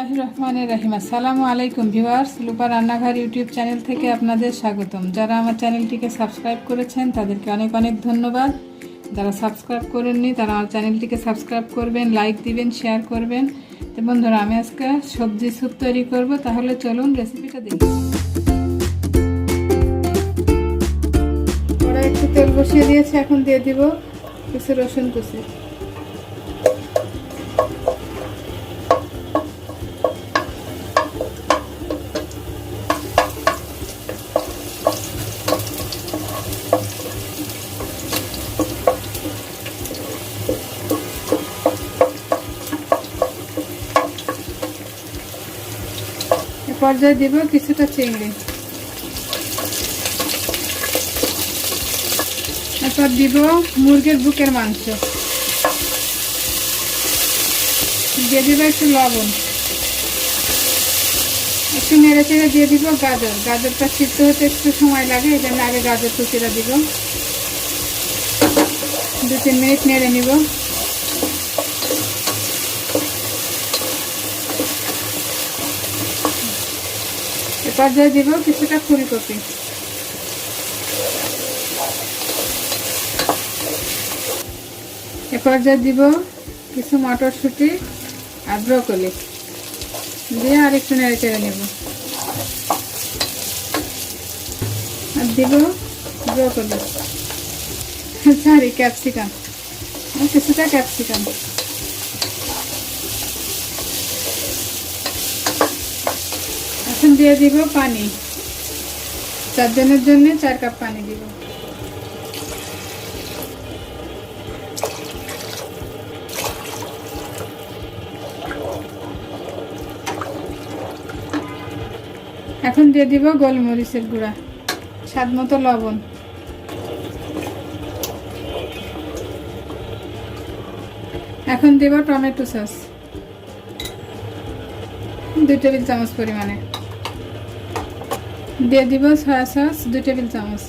বিসমিল্লাহির রহমানির রহিম। আসসালামু আলাইকুম ভিউয়ার্স, লুপা রান্নাঘর ইউটিউব চ্যানেল থেকে আপনাদের স্বাগতম। যারা আমার চ্যানেলটিকে সাবস্ক্রাইব করেছেন তাদেরকে অনেক অনেক ধন্যবাদ। যারা সাবস্ক্রাইব করেননি তারা আমার চ্যানেলটিকে সাবস্ক্রাইব করবেন, লাইক দিবেন, শেয়ার করবেন। তো বন্ধুরা, আমি আজকে সবজি স্যুপ তৈরি করব, তাহলে চলুন রেসিপিটা দেখি। ওরা একটু তেল বসিয়ে দিয়েছে, এখন দিয়ে দিব কিছু রসুন কুচি। পর্যায়ে দিব কিছুটা চিংড়ি, এরপর দিব মুরগির বুকের মাংস, দিয়ে দিব একটু লবণ, একটু নেড়ে চেড়ে দিয়ে দিব গাজর। গাজরটা সিদ্ধ হতে একটু সময় লাগে, এই জন্য আগে গাজর কুচিটা দিব। 2-3 মিনিট নেড়ে নিব। পর্যায়ে দিব কিছুটা ফুলকপি, এ পর্যায়ে দিব কিছু মটরশুঁটি আর ব্রকলি দিয়ে আর একটু নেড়ে চেড়ে নেব। আর দিব ব্রকলি, সরি ক্যাপসিকাম, কিছুটা ক্যাপসিকাম। এখন দিয়ে দিব পানি, 4 জনের জন্য 4 কাপ পানি দিব। এখন দিয়ে দিব গোলমরিচের গুঁড়া, স্বাদ মতো লবণ, এখন দিব টমেটো সস 2 টেবিল চামচ পরিমাণে, দিয়ে দিব সয়া সস 2 টেবিল চামচ,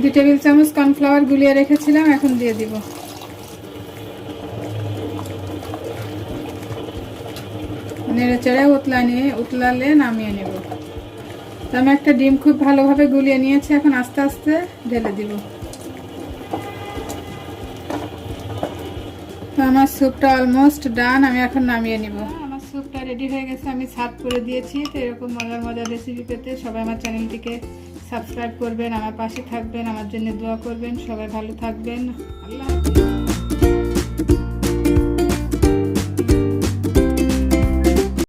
দু টেবিল চামচ কর্নফ্লাওয়ার গুলিয়ে রেখেছিলাম, এখন দিয়ে দিব। নেড়ে চেড়ে উতলালে নামিয়ে নেব। তো আমি একটা ডিম খুব ভালোভাবে গুলিয়ে নিয়েছি, এখন আস্তে আস্তে ঢেলে দিব। তো আমার স্যুপটা অলমোস্ট ডান, আমি এখন নামিয়ে নিব। আমার স্যুপটা রেডি হয়ে গেছে, আমি সার্ভ করে দিয়েছি। তো এরকম মজার মজার রেসিপি পেতে সবাই আমার চ্যানেলটিকে সাবস্ক্রাইব করবেন, আমার পাশে থাকবেন, আমার জন্য দোয়া করবেন। সবাই ভালো থাকবেন। আল্লাহ হাফেজ।